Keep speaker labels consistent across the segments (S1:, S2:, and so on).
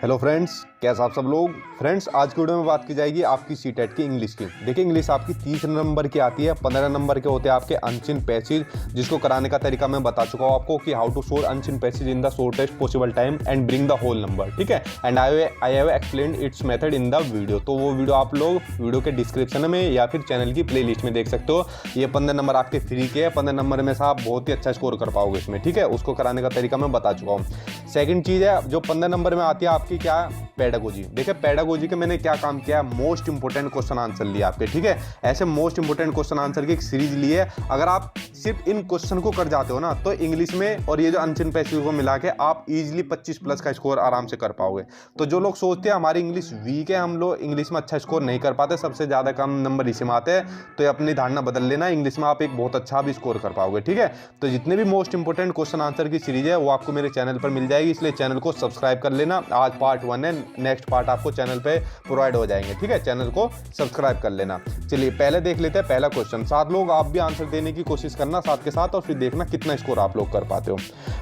S1: Hello friends, कैसे आप सब लोग। फ्रेंड्स, आज की वीडियो में बात की जाएगी आपकी सीटेट की इंग्लिश की। देखिए, इंग्लिश आपकी 30 नंबर की आती है। 15 नंबर के होते हैं आपके अनसिन पैसेज, जिसको कराने का तरीका मैं बता चुका हूँ आपको कि how to solve unseen passage in the shortest possible time and bring the whole number. ठीक है, and I have explained its method in the video. तो वो वीडियो आप लोग वीडियो के डिस्क्रिप्शन में या फिर चैनल की प्ले लिस्ट में देख सकते हो। ये 15 नंबर आपके फ्री के है। 15 नंबर में से आप बहुत ही अच्छा स्कोर कर पाओगे इसमें। ठीक है, उसको कराने का तरीका मैं बता चुका हूँ। सेकंड चीज़ है जो 15 नंबर में आती है आपकी, क्या, पेडागोजी। देखिए, पेडागोजी के मैंने क्या काम किया, मोस्ट इंपोर्टेंट क्वेश्चन आंसर लिया आपके। ठीक है, ऐसे मोस्ट इंपोर्टेंट क्वेश्चन आंसर की एक सीरीज ली है। अगर आप सिर्फ इन क्वेश्चन को कर जाते हो ना, तो इंग्लिश में और ये जो अनसिन पैसेज को मिला के आप इजीली 25 प्लस का स्कोर आराम से कर पाओगे। तो जो लोग सोचते हैं हमारी इंग्लिश वीक है, हम लोग इंग्लिश में अच्छा स्कोर नहीं कर पाते, सबसे ज़्यादा कम नंबर इसी में आते हैं, तो ये अपनी धारणा बदल लेना। इंग्लिश में आप एक बहुत अच्छा भी स्कोर कर पाओगे। ठीक है, तो जितने भी मोस्ट इंपोर्टेंट क्वेश्चन आंसर की सीरीज है वो आपको मेरे चैनल पर मिल जाएगी, इसलिए चैनल को सब्सक्राइब कर लेना। आज पार्ट 1 है, नेक्स्ट पार्ट आपको चैनल पे प्रोवाइड हो जाएंगे। ठीक है, चैनल को सब्सक्राइब कर लेना। चलिए पहले देख लेते हैं पहला क्वेश्चन। 7 लोग आप भी आंसर देने की कोशिश करना साथ के साथ, और फिर देखना कितना स्कोर आप लोग कर पाते हो।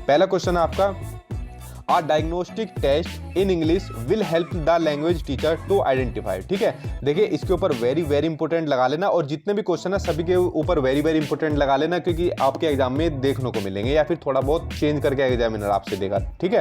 S1: पहला क्वेश्चन है आपका, A diagnostic test in English will help the language teacher to identify। ठीक है, देखिए इसके ऊपर वेरी वेरी इंपॉर्टेंट लगा लेना, और जितने भी क्वेश्चन है सभी के ऊपर वेरी वेरी इंपॉर्टेंट लगा लेना, क्योंकि आपके एग्जाम में देखने को मिलेंगे या फिर थोड़ा बहुत चेंज करके एग्जामिनर आपसे देगा। ठीक है,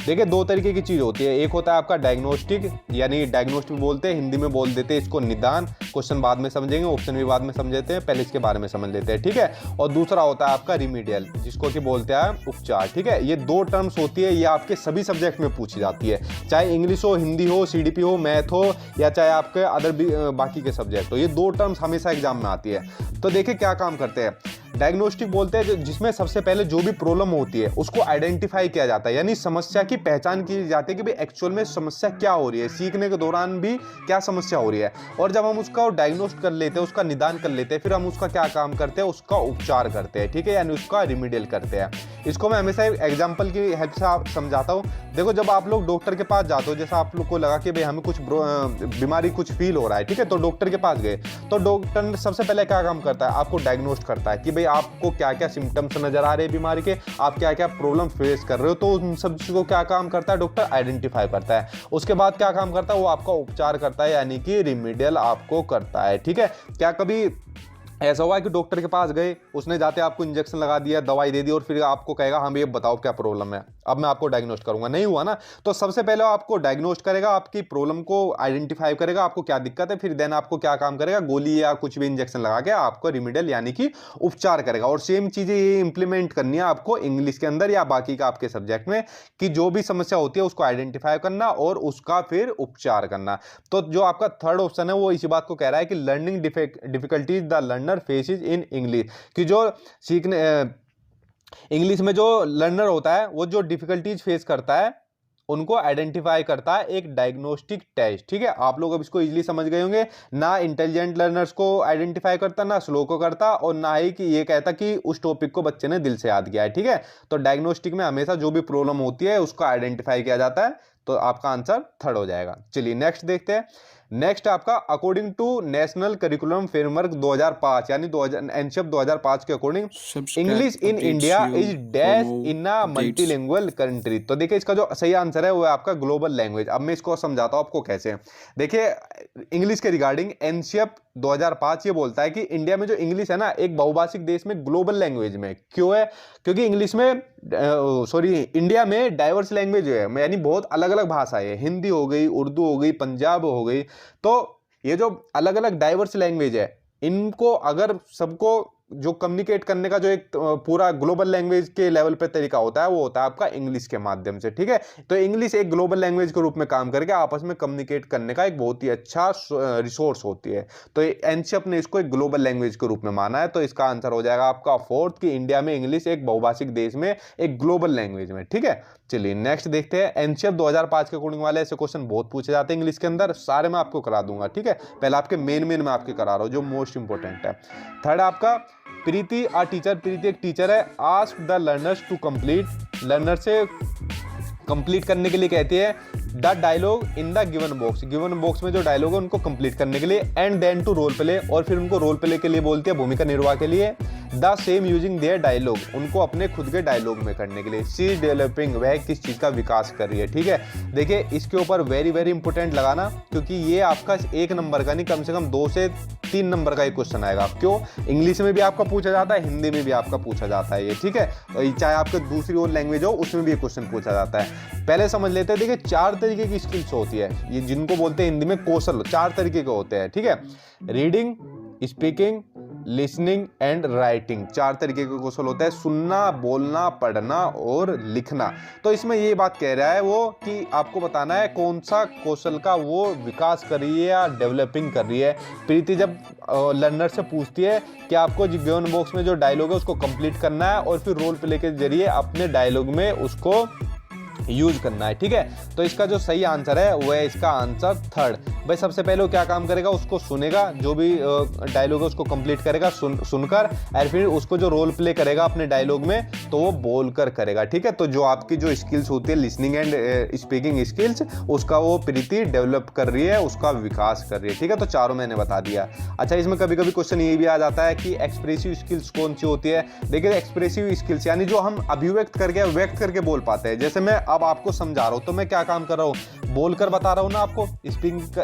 S1: देखिए दो तरीके की चीज़ होती है। एक होता है आपका डायग्नोस्टिक, यानी डायग्नोस्टिक बोलते हैं, हिंदी में बोल देते हैं इसको निदान। क्वेश्चन बाद में समझेंगे, ऑप्शन भी बाद में समझते हैं, पहले इसके बारे में समझ लेते हैं। ठीक है, और दूसरा होता है आपका रिमीडियल, जिसको कि बोलते हैं उपचार। ठीक है, ये दो टर्म्स होती है, ये आपके सभी सब्जेक्ट में पूछी जाती है, चाहे इंग्लिश हो, हिंदी हो, सीडीपी हो, मैथ हो, या चाहे आपके अदर बाकी के सब्जेक्ट हो। ये दो टर्म्स हमेशा एग्जाम में आती है। तो देखिए क्या काम करते हैं। डायग्नोस्टिक बोलते हैं जिसमें सबसे पहले जो भी प्रॉब्लम होती है उसको आइडेंटिफाई किया जाता है, यानी समस्या की पहचान की जाती है कि भाई एक्चुअल में समस्या क्या हो रही है, सीखने के दौरान भी क्या समस्या हो रही है। और जब हम उसका डायग्नोस्ट कर लेते हैं, उसका निदान कर लेते हैं, फिर हम उसका क्या काम करते हैं, उसका उपचार करते हैं। ठीक है, यानी उसका रिमीडियल करते हैं। इसको मैं हमेशा एग्जाम्पल की हेल्प से समझाता हूँ। देखो, जब आप लोग डॉक्टर के पास जाते हो, जैसा आप लोग को लगा कि भाई हमें कुछ बीमारी कुछ फील हो रहा है, ठीक है, तो डॉक्टर के पास गए, तो डॉक्टर सबसे पहले क्या काम करता है, आपको डायग्नोस्ट करता है कि भाई आपको क्या क्या सिम्टम्स नजर आ रहे हैं बीमारी के, आप क्या क्या प्रॉब्लम फेस कर रहे हो। तो उन सब चीजों को क्या काम करता है, डॉक्टर आइडेंटिफाई करता है। उसके बाद क्या काम करता है, वो आपका उपचार करता है, यानी कि रिमीडियल आपको करता है। ठीक है, क्या कभी ऐसा हुआ है कि डॉक्टर के पास गए, उसने जाते आपको इंजेक्शन लगा दिया, दवाई दे दी, और फिर आपको कहेगा हाँ भैया बताओ क्या प्रॉब्लम है, अब मैं आपको डायग्नोस्ट करूंगा? नहीं हुआ ना। तो सबसे पहले आपको डायग्नोस्ट करेगा, आपकी प्रॉब्लम को आइडेंटिफाई करेगा, आपको क्या दिक्कत है, फिर देन आपको क्या काम करेगा, गोली या कुछ भी इंजेक्शन लगा के आपको रिमीडियल यानी कि उपचार करेगा। और सेम चीजें ये इंप्लीमेंट करनी है आपको इंग्लिश के अंदर या बाकी का आपके सब्जेक्ट में, कि जो भी समस्या होती है उसको आइडेंटिफाई करना और उसका फिर उपचार करना। तो जो आपका थर्ड ऑप्शन है वो इसी बात को कह रहा है कि learning difficulties the learner faces in English, कि जो सीखने इंग्लिश में जो लर्नर होता है वो जो डिफिकल्टीज फेस करता है उनको आइडेंटिफाई करता है एक डायग्नोस्टिक टेस्ट। ठीक है, आप लोग अब इसको इजीली समझ गए होंगे। ना इंटेलिजेंट लर्नर्स को आइडेंटिफाई करता, ना स्लो को करता, और ना ही कि ये कहता कि उस टॉपिक को बच्चे ने दिल से याद किया है। ठीक है, तो डायग्नोस्टिक में हमेशा जो भी प्रॉब्लम होती है उसको आइडेंटिफाई किया जाता है। तो आपका आंसर थर्ड हो जाएगा। चलिए नेक्स्ट देखते हैं। नेक्स्ट आपका, according to national curriculum framework 2005, यानी एनसीईआरटी 2005 के according English in India is dash in a multilingual country. तो देखिए इसका जो सही आंसर है वो है आपका ग्लोबल लैंग्वेज। अब मैं इसको समझाता हूं आपको कैसे। देखिए, इंग्लिश के रिगार्डिंग एनसीईआरटी 2005 ये बोलता है कि इंडिया में जो इंग्लिश है ना, एक बहुभाषिक देश में ग्लोबल लैंग्वेज में क्यों है, क्योंकि इंग्लिश में इंडिया में डाइवर्स लैंग्वेज है, यानी बहुत अलग अलग भाषाएं है। हिंदी हो गई, उर्दू हो गई, पंजाब हो गई। तो ये जो अलग अलग डाइवर्स लैंग्वेज है, इनको अगर सबको जो कम्युनिकेट करने का जो एक पूरा ग्लोबल लैंग्वेज के लेवल पे तरीका होता है वो होता है आपका इंग्लिश के माध्यम से। ठीक है, तो इंग्लिश एक ग्लोबल लैंग्वेज के रूप में काम करके आपस में कम्युनिकेट करने का एक बहुत ही अच्छा रिसोर्स होती है। तो एनसीईआरटी ने इसको एक ग्लोबल लैंग्वेज के रूप में माना है। तो इसका आंसर हो जाएगा आपका फोर्थ, कि इंडिया में इंग्लिश एक बहुभाषिक देश में एक ग्लोबल लैंग्वेज में। ठीक है, चलिए नेक्स्ट देखते हैं। एनसीईआरटी 2005 के अकॉर्डिंग वाले ऐसे क्वेश्चन बहुत पूछे जाते हैं इंग्लिश के अंदर, सारे मैं आपको करा दूंगा। ठीक है, पहले आपके मेन में आपके करा रहा हूं जो मोस्ट इंपोर्टेंट है। थर्ड आपका, प्रीति आ टीचर, प्रीति एक टीचर है, ask the learners to complete, learner से कंप्लीट करने के लिए कहती है the dialogue in the given box, given box में जो डायलॉग है उनको कंप्लीट करने के लिए, and then to role play, और फिर उनको रोल प्ले के लिए बोलती है, भूमिका निर्वाह के लिए। The same using their dialogue, उनको अपने खुद के डायलॉग में करने के लिए। शी इज डेवलपिंग, वह किस चीज़ का विकास कर रही है, ठीक है। देखिए इसके ऊपर वेरी वेरी इंपॉर्टेंट लगाना, क्योंकि ये आपका 1 नंबर का नहीं, कम से कम 2 से 3 नंबर का एक क्वेश्चन आएगा। क्यों? इंग्लिश में भी आपका पूछा जाता है, हिंदी में भी आपका पूछा जाता है ये, ठीक है। चाहे आपके दूसरी और लैंग्वेज हो उसमें भी ये क्वेश्चन पूछा जाता है। पहले समझ लेते हैं। देखिए 4 तरीके की स्किल्स होती है, ये जिनको बोलते हैं हिंदी में कौशल, 4 तरीके के होते हैं, ठीक है। Reading, speaking, listening and writing, 4 तरीके के कौशल होता है, सुनना, बोलना, पढ़ना और लिखना। तो इसमें ये बात कह रहा है वो कि आपको बताना है कौन सा कौशल का वो विकास कर रही है या डेवलपिंग कर रही है। प्रीति जब लर्नर से पूछती है कि आपको गिवन बॉक्स में जो डायलॉग है उसको कंप्लीट करना है और फिर रोल प्ले के जरिए अपने डायलॉग में उसको यूज करना है, ठीक है। तो इसका जो सही आंसर है वो है इसका आंसर 3rd। भाई सबसे पहले वो क्या काम करेगा, उसको सुनेगा, जो भी डायलॉग है उसको कंप्लीट करेगा सुनकर, और फिर उसको जो रोल प्ले करेगा अपने डायलॉग में तो वो बोलकर करेगा, ठीक है। तो जो आपकी जो स्किल्स होती है लिसनिंग एंड स्पीकिंग स्किल्स, उसका वो प्रीति डेवलप कर रही है, उसका विकास कर रही है, ठीक है। तो चारों मैंने बता दिया। अच्छा, इसमें कभी कभी क्वेश्चन ये भी आ जाता है कि एक्सप्रेसिव स्किल्स कौन सी होती है। देखिए एक्सप्रेसिव स्किल्स यानी जो हम अभिव्यक्त करके व्यक्त करके बोल पाते हैं। जैसे मैं अब आपको समझा रहा हूं तो मैं क्या काम कर रहा हूं, बोलकर बता रहा हूं ना आपको,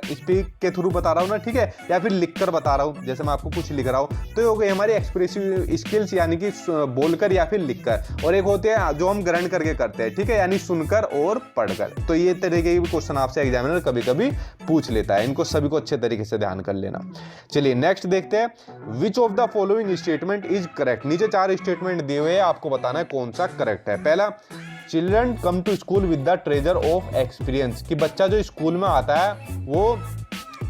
S1: स्पीक के थ्रू बता रहा हूं ना, ठीक है, या फिर लिखकर बता रहा हूं, जैसे मैं आपको कुछ लिख रहा हूं। तो ये हो गई हमारी एक्सप्रेसिव स्किल्स यानी कि बोलकर या फिर लिखकर। और एक होते हैं जो हम ग्रहण करके करते हैं, ठीक है, यानी सुनकर और पढ़कर। तो ये तरीके के क्वेश्चन आपसे एग्जामिनर कभी कभी पूछ लेता है, इनको सभी को अच्छे तरीके से ध्यान कर लेना। चलिए नेक्स्ट देखते हैं। Which of the following statement is correct. नीचे 4 स्टेटमेंट दिए हुए हैं, आपको बताना है कौन सा करेक्ट है। पहला, children come to school with the treasure of experience, कि बच्चा जो स्कूल में आता है वो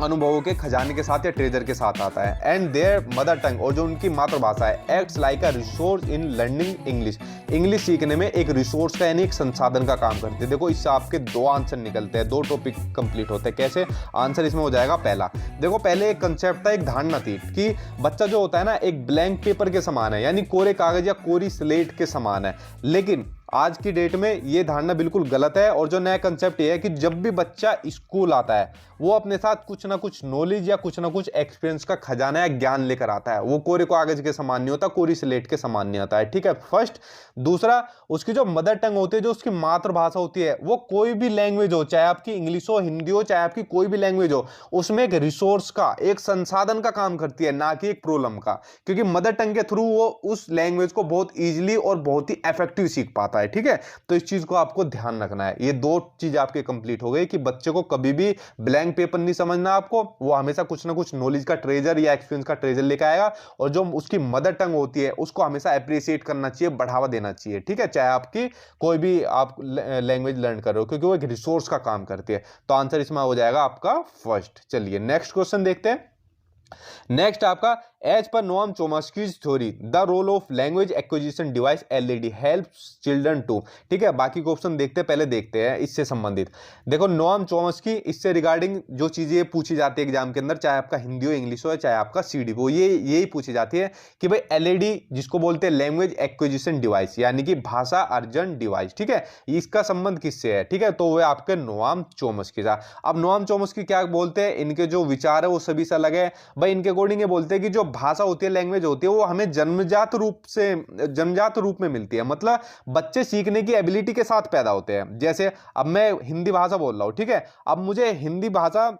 S1: अनुभवों के खजाने के साथ या ट्रेजर के साथ आता है। एंड देयर मदर टंग, और जो उनकी मातृभाषा है, acts like a resource in learning English, English सीखने में एक रिसोर्स का यानी एक संसाधन का काम करती है। देखो इससे आपके 2 आंसर निकलते हैं, 2 टॉपिक कंप्लीट होते हैं। कैसे? आंसर इसमें हो जाएगा पहला। देखो पहले एक कंसेप्ट था, एक धारणा थी कि बच्चा जो होता है ना एक ब्लैंक पेपर के समान है, यानी कोरे कागज या कोरी स्लेट के समान है। लेकिन आज की डेट में ये धारणा बिल्कुल गलत है। और जो नया कंसेप्ट ये है कि जब भी बच्चा स्कूल आता है वो अपने साथ कुछ ना कुछ नॉलेज या कुछ ना कुछ एक्सपीरियंस का खजाना या ज्ञान लेकर आता है। वो कोरे कागज के समान नहीं होता, कोरी स्लेट के समान नहीं आता है, ठीक है, फर्स्ट। दूसरा, उसकी जो मदर टंग होती है, जो उसकी मातृभाषा होती है, वो कोई भी लैंग्वेज हो, चाहे आपकी इंग्लिश हो, हिंदी हो, चाहे आपकी कोई भी लैंग्वेज हो, उसमें एक रिसोर्स का, एक संसाधन का काम करती है, ना कि एक प्रॉब्लम का। क्योंकि मदर टंग के थ्रू वो उस लैंग्वेज को बहुत ईजिली और बहुत ही इफेक्टिव सीख पाता है, ठीक है। तो इस चीज को आपको ध्यान रखना है। ये 2 चीज आपके कंप्लीट हो गई कि बच्चे को कभी भी ब्लैंक पेपर नहीं समझना आपको, वो हमेशा कुछ ना कुछ नॉलेज का ट्रेजर या एक्सपीरियंस का ट्रेजर लेकर आएगा। और जो उसकी मदर टंग होती है उसको हमेशा अप्रिशिएट करना चाहिए, बढ़ावा देना चाहिए, ठीक है, चाहे आपकी कोई भी आप लैंग्वेज लर्न कर रहे हो, क्योंकि वो एक रिसोर्स का काम करती है। तो आंसर इसमें हो जाएगा आपका फर्स्ट। चलिए नेक्स्ट क्वेश्चन देखते हैं। नेक्स्ट आपका, as per Noam Chomsky's theory the role of language acquisition device LED helps children to, ठीक है। बाकी क्वेश्चन देखते पहले देखते हैं इससे संबंधित। देखो नोआम चोम्स्की, इससे रिगार्डिंग जो चीजें पूछी जाती है एग्जाम के अंदर, चाहे आपका हिंदी हो, इंग्लिश हो, चाहे आपका सीडी हो, ये यही पूछी जाती है कि भाई एलईडी जिसको बोलते हैं लैंग्वेज एक्विजिशन डिवाइस यानी कि भाषा अर्जन डिवाइस, ठीक है, इसका संबंध किससे है, ठीक है, तो वह आपके नोआम चोम्स्की था। अब नोआम चोम्स्की क्या बोलते हैं, इनके जो विचार है वो सभी से अलग है। भाई इनके अकॉर्डिंग ये बोलते हैं कि जो भाषा होती है, लैंग्वेज होती है, वो हमें जन्मजात रूप में मिलती है। मतलब बच्चे सीखने की एबिलिटी के साथ पैदा होते हैं। जैसे अब मैं हिंदी भाषा बोल रहा हूं, ठीक है, अब मुझे हिंदी भाषा,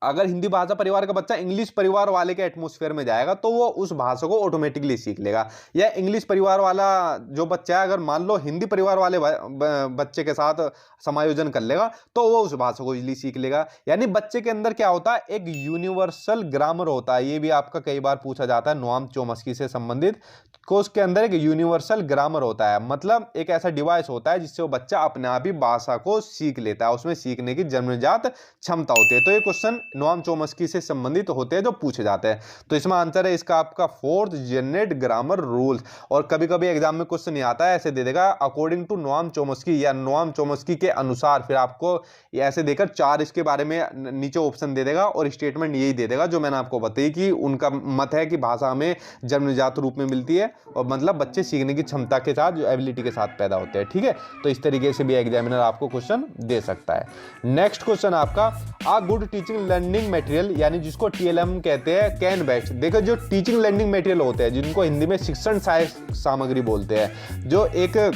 S1: अगर हिंदी भाषा परिवार का बच्चा इंग्लिश परिवार वाले के एटमॉस्फेयर में जाएगा तो वो उस भाषा को ऑटोमेटिकली सीख लेगा। या इंग्लिश परिवार वाला जो बच्चा है, अगर मान लो हिंदी परिवार वाले बच्चे के साथ समायोजन कर लेगा तो वो उस भाषा को इजीली सीख लेगा। यानी बच्चे के अंदर क्या होता है, एक यूनिवर्सल ग्रामर होता है। ये भी आपका कई बार पूछा जाता है नोआम चोम्स्की से संबंधित, को उसके अंदर एक यूनिवर्सल ग्रामर होता है, मतलब एक ऐसा डिवाइस होता है जिससे वो बच्चा अपने आप ही भाषा को सीख लेता है, उसमें सीखने की जन्मजात क्षमता होती है। तो ये क्वेश्चन नोआम चोम्स्की से संबंधित होते हैं जो पूछे जाते हैं। तो इसमें आंसर है इसका आपका 4th जेनरेट ग्रामर रूल्स। और कभी कभी एग्जाम में क्वेश्चन नहीं आता है, ऐसे दे देगा अकॉर्डिंग टू नोआम चोम्स्की या नोआम चोम्स्की के अनुसार, फिर आपको ऐसे देकर 4 इसके बारे में नीचे ऑप्शन दे देगा और स्टेटमेंट यही दे देगा जो मैंने आपको बताई कि उनका मत है कि भाषा हमें जन्मजात रूप में मिलती है, और मतलब बच्चे सीखने की क्षमता के साथ, जो एबिलिटी के साथ पैदा होते हैं, ठीक है। तो इस तरीके से भी एग्जामिनर आपको क्वेश्चन दे सकता है। नेक्स्ट क्वेश्चन आपका, a good teaching teaching learning material यानी जिसको TLM कहते हैं कैन बेस्ट। देखो जो टीचिंग लर्निंग मटेरियल होते हैं जिनको हिंदी में शिक्षण सहायक सामग्री बोलते हैं, जो एक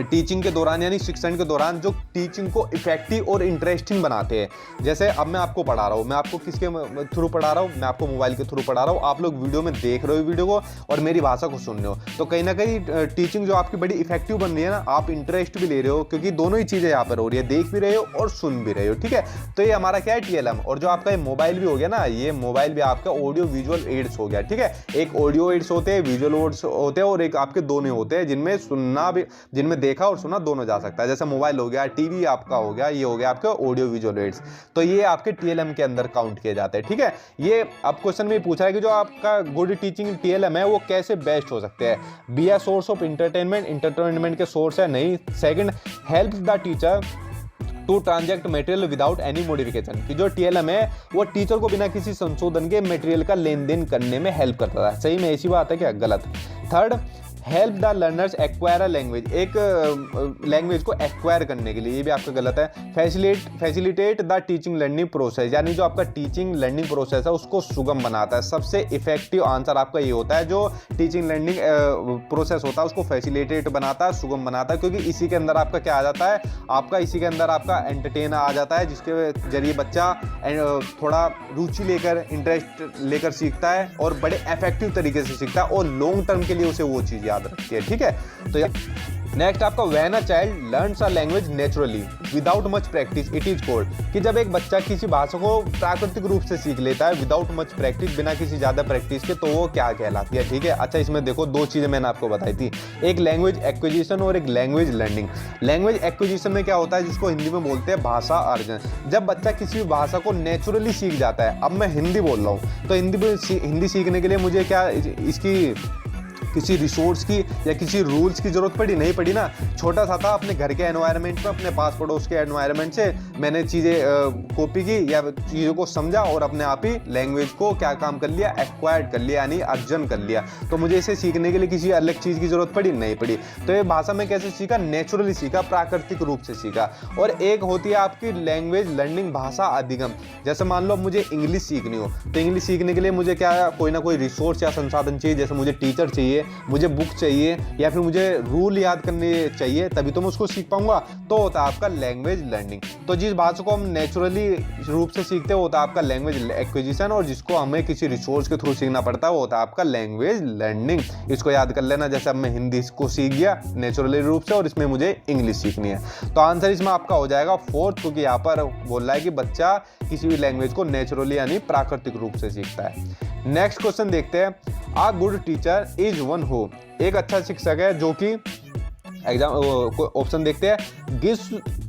S1: टीचिंग के दौरान यानी शिक्षण के दौरान जो टीचिंग को इफेक्टिव और इंटरेस्टिंग बनाते हैं। जैसे अब मैं आपको पढ़ा रहा हूँ, मैं आपको किसके थ्रू पढ़ा रहा हूँ, मैं आपको मोबाइल के थ्रू पढ़ा रहा हूँ, आप लोग वीडियो में देख रहे हो वीडियो को और मेरी भाषा को सुन रहे हो, तो कहीं ना कहीं टीचिंग जो आपकी बड़ी इफेक्टिव बन रही है ना, आप इंटरेस्ट भी ले रहे हो क्योंकि दोनों ही चीज़ें यहाँ पर हो रही है, देख भी रहे हो और सुन भी रहे हो, ठीक है। तो ये हमारा क्या है TLM। और जो आपका ये मोबाइल भी हो गया ना, ये मोबाइल भी आपका ऑडियो विजुअल एड्स हो गया, ठीक है। एक ऑडियो एड्स होते हैं, विजुअल एड्स होते हैं और एक आपके दोनों होते हैं जिनमें सुनना भी, जिनमें देखा और सुना दोनों जा सकता है। जैसे मोबाइल हो गया, टीवी आपका हो गया, ये हो गया आपका ऑडियो विजुअल एड्स, तो ये आपके TLM के अंदर काउंट किए जाते हैं, ठीक है। ये अब क्वेश्चन में पूछा है कि जो आपका गुड टीचिंग TLM है वो कैसे बेस्ट हो सकते हैं। Be a source of entertainment के सोर्स है नहीं। Second, help the teacher to transact material without any modification, कि जो TLM है वो टीचर को बिना किसी संशोधन के मटेरियल का लेन देन करने में हेल्प करता है। सही में ऐसी बात है क्या? गलत। Third, help the learners acquire a language, एक लैंग्वेज को एक्वायर करने के लिए, ये भी आपका गलत है। Facilitate the teaching learning process, यानी जो आपका टीचिंग लर्निंग प्रोसेस है उसको सुगम बनाता है। सबसे इफेक्टिव आंसर आपका ये होता है, जो टीचिंग लर्निंग प्रोसेस होता है उसको फैसिलिटेट बनाता है, सुगम बनाता है, क्योंकि इसी के अंदर आपका क्या आ जाता है, आपका इसी के अंदर आपका एंटरटेन आ जाता है, जिसके जरिए बच्चा थोड़ा रुचि लेकर, इंटरेस्ट लेकर सीखता है और बड़े इफेक्टिव तरीके से सीखता है और लॉन्ग टर्म के लिए उसे वो चीज़ याद रखती है, ठीक है। तो नेक्स्ट आपका when a child learns a language naturally without much practice it is called, कि जब एक बच्चा किसी भाषा को प्राकृतिक रूप से सीख लेता है विदाउट मच प्रैक्टिस, बिना किसी ज़्यादा प्रैक्टिस के, तो वो क्या कहलाती है, ठीक है। अच्छा, इसमें देखो दो चीज़ें मैंने आपको बताई थी, एक लैंग्वेज एक्विजिशन और एक लैंग्वेज लर्निंग। लैंग्वेज एक्विजिशन में क्या होता है, जिसको हिंदी में बोलते हैं भाषा अर्जन। जब बच्चा किसी भी भाषा को नेचुरली सीख जाता है, अब मैं हिंदी बोल रहा हूँ तो हिंदी सीखने के लिए मुझे क्या इसकी किसी रिसोर्स की या किसी रूल्स की जरूरत पड़ी? नहीं पड़ी ना। छोटा सा था, अपने घर के एनवायरनमेंट में, अपने पास पड़ोस के एनवायरनमेंट से मैंने चीज़ें कॉपी की या चीज़ों को समझा और अपने आप ही लैंग्वेज को क्या काम कर लिया, एक्वायर्ड कर लिया, यानी अर्जन कर लिया। तो मुझे इसे सीखने के लिए किसी अलग चीज़ की जरूरत पड़ी? नहीं पड़ी। तो ये भाषा में कैसे सीखा? नेचुरली सीखा, प्राकृतिक रूप से सीखा। और एक होती है आपकी लैंग्वेज लर्निंग, भाषा अधिगम। जैसे मान लो मुझे इंग्लिश सीखनी हो, तो इंग्लिश सीखने के लिए मुझे क्या कोई ना कोई रिसोर्स या संसाधन चाहिए। जैसे मुझे टीचर चाहिए, मुझे बुक चाहिए, या फिर मुझे रूल याद करने चाहिए, तभी तो मैं उसको सीख पाऊंगा। तो होता है आपका लैंग्वेज लर्निंग। तो जिस भाषा को हम नेचुरली रूप से सीखते हैं वो होता है आपका लैंग्वेज एक्विजिशन, और जिसको हमें किसी रिसोर्स के थ्रू सीखना पड़ता है वो होता है आपका लैंग्वेज लर्निंग। इसको याद कर लेना। जैसे अब मैं हिंदी को सीख गया नेचुरली रूप से और इसमें मुझे इंग्लिश सीखनी है, तो आंसर इसमें आपका हो जाएगा फोर्थ, क्योंकि यहाँ पर बोल रहा है कि बच्चा किसी भी लैंग्वेज को नेचुरली यानी प्राकृतिक रूप से सीखता है। नेक्स्ट क्वेश्चन देखते हैं। A good teacher is one who, एक अच्छा शिक्षक है जो कि एग्जाम ऑप्शन देखते हैं,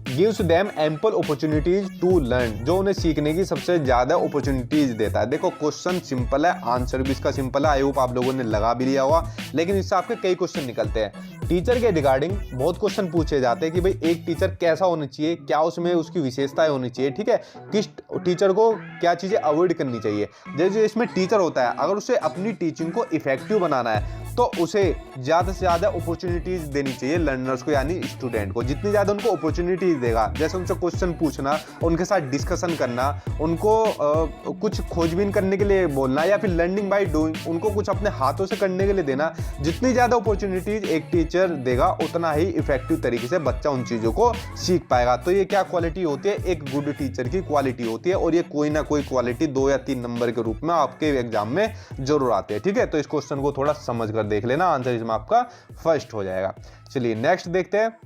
S1: gives them ample opportunities to learn, जो उन्हें सीखने की सबसे ज्यादा अपॉर्चुनिटीज देता है। देखो क्वेश्चन सिंपल है, आंसर भी इसका सिंपल है, आई होप आप लोगों ने लगा भी लिया होगा, लेकिन इससे आपके कई क्वेश्चन निकलते हैं। टीचर के रिगार्डिंग बहुत क्वेश्चन पूछे जाते हैं कि भाई एक टीचर कैसा होना चाहिए, क्या उसमें उसकी विशेषताएं होनी चाहिए, ठीक है, किस टीचर को क्या चीजें अवॉइड करनी चाहिए। जैसे इसमें टीचर होता है, अगर उसे अपनी टीचिंग को इफेक्टिव बनाना है तो उसे ज़्यादा से ज़्यादा अपॉर्चुनिटीज़ देनी चाहिए लर्नर्स को, यानी स्टूडेंट को। जितनी ज़्यादा उनको अपॉर्चुनिटीज़ देगा, जैसे उनसे क्वेश्चन पूछना, उनके साथ डिस्कशन करना, उनको कुछ खोजबीन करने के लिए बोलना, या फिर लर्निंग बाय डूइंग, उनको कुछ अपने हाथों से करने के लिए देना, जितनी ज़्यादा अपॉर्चुनिटीज़ एक टीचर देगा उतना ही इफेक्टिव तरीके से बच्चा उन चीज़ों को सीख पाएगा। तो ये क्या क्वालिटी होती है? एक गुड टीचर की क्वालिटी होती है, और ये कोई ना कोई क्वालिटी 2 या 3 नंबर के रूप में आपके एग्जाम में जरूर आते हैं, ठीक है। तो इस क्वेश्चन को थोड़ा समझ कर देख लेना, आंसर इसमें आपका फर्स्ट हो जाएगा। चलिए नेक्स्ट देखते हैं।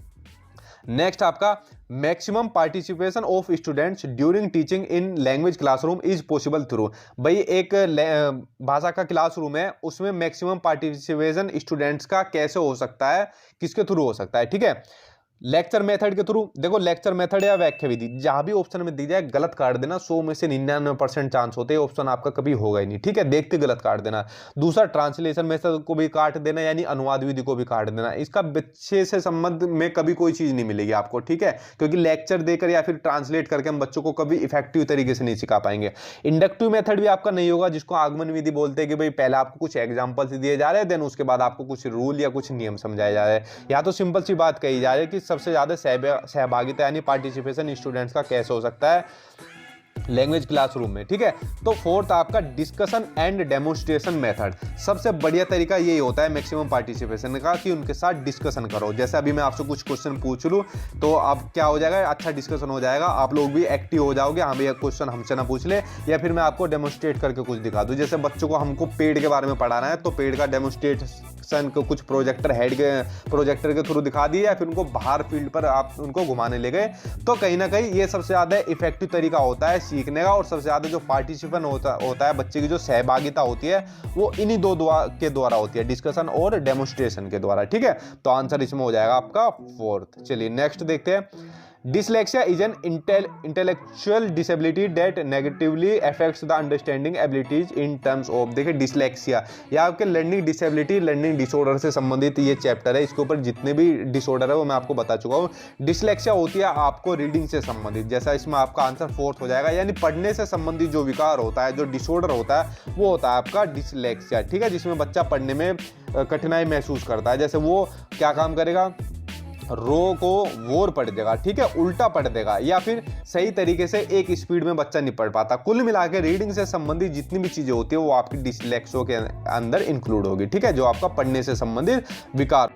S1: नेक्स्ट आपका maximum participation of students during teaching in language classroom is possible through, भाई एक भाषा का क्लासरूम है, उसमें मैक्सिमम पार्टिसिपेशन स्टूडेंट्स का कैसे हो सकता है, किसके थ्रू हो सकता है, ठीक है। लेक्चर मेथड के थ्रू। देखो लेक्चर मेथड या व्याख्या विधि, जहां भी ऑप्शन में दी जाए गलत काट देना। 100 में से 99% चांस होते हैं ऑप्शन आपका कभी होगा ही नहीं, ठीक है, देखते गलत काट देना। दूसरा ट्रांसलेशन मेथड को भी काट देना, यानी अनुवाद विधि को भी काट देना। इसका बच्चे से संबंध में कभी कोई चीज नहीं मिलेगी आपको, ठीक है, क्योंकि लेक्चर देकर या फिर ट्रांसलेट करके हम बच्चों को कभी इफेक्टिव तरीके से नहीं सिखा पाएंगे। इंडक्टिव मेथड भी आपका नहीं होगा, जिसको आगमन विधि बोलते हैं, कि भाई पहले आपको कुछ एग्जाम्पल्स दिए जा रहे हैं, देन उसके बाद आपको कुछ रूल या कुछ नियम समझाए जा रहे हैं। या तो सिंपल सी बात कही जा रही है कि सबसे ज्यादा सहभागिता यानी पार्टिसिपेशन स्टूडेंट्स का कैसे हो सकता है, लैंग्वेज क्लासरूम में, ठीक है। तो फोर्थ आपका डिस्कशन एंड डेमोन्स्ट्रेशन मेथड। सबसे बढ़िया तरीका यही होता है मैक्सिमम पार्टिसिपेशन का कि उनके साथ डिस्कशन करो। जैसे अभी मैं आपसे कुछ क्वेश्चन पूछ लूँ तो अब क्या हो जाएगा, अच्छा डिस्कशन हो जाएगा, आप लोग भी एक्टिव हो जाओगे, हाँ भैया क्वेश्चन हमसे ना पूछ ले, या फिर मैं आपको डेमोन्स्ट्रेट करके कुछ दिखा दूँ। जैसे बच्चों को हमको पेड़ के बारे में पढ़ाना है तो पेड़ का डेमोन्स्ट्रेशन को कुछ प्रोजेक्टर के थ्रू दिखा दिए, या फिर उनको बाहर फील्ड पर आप उनको घुमाने ले गए। तो कहीं ना कहीं ये सबसे ज़्यादा इफेक्टिव तरीका होता है सीखने का, और सबसे ज़्यादा जो पार्टिसिपेशन होता है बच्चे की जो सहभागिता होती है वो इन्हीं दो के द्वारा होती है, डिस्कशन और डेमोन्स्ट्रेशन के द्वारा, ठीक है। तो आंसर इसमें हो जाएगा आपका फोर्थ। चलिए नेक्स्ट देखते हैं। Dyslexia is an intellectual disability that negatively affects the understanding abilities in terms of, देखिए डिसलेक्सिया या आपके लर्निंग डिसेबिलिटी, लर्निंग डिसऑर्डर से संबंधित ये चैप्टर है। इसके ऊपर जितने भी डिसऑर्डर है वो मैं आपको बता चुका हूँ। डिसलेक्सिया होती है आपको रीडिंग से संबंधित, जैसा इसमें आपका आंसर फोर्थ हो जाएगा, यानी पढ़ने से संबंधित जो विकार होता है, जो डिसऑर्डर होता है वो होता है आपका डिसलेक्सिया, ठीक है, जिसमें बच्चा पढ़ने में कठिनाई महसूस करता है। जैसे वो क्या काम करेगा, रो को वोर पढ़ देगा, ठीक है, उल्टा पढ़ देगा, या फिर सही तरीके से एक स्पीड में बच्चा नहीं पढ़ पाता। कुल मिला के रीडिंग से संबंधित जितनी भी चीजें होती है वो आपकी डिसलेक्सिया के अंदर इंक्लूड होगी, ठीक है, जो आपका पढ़ने से संबंधित विकार।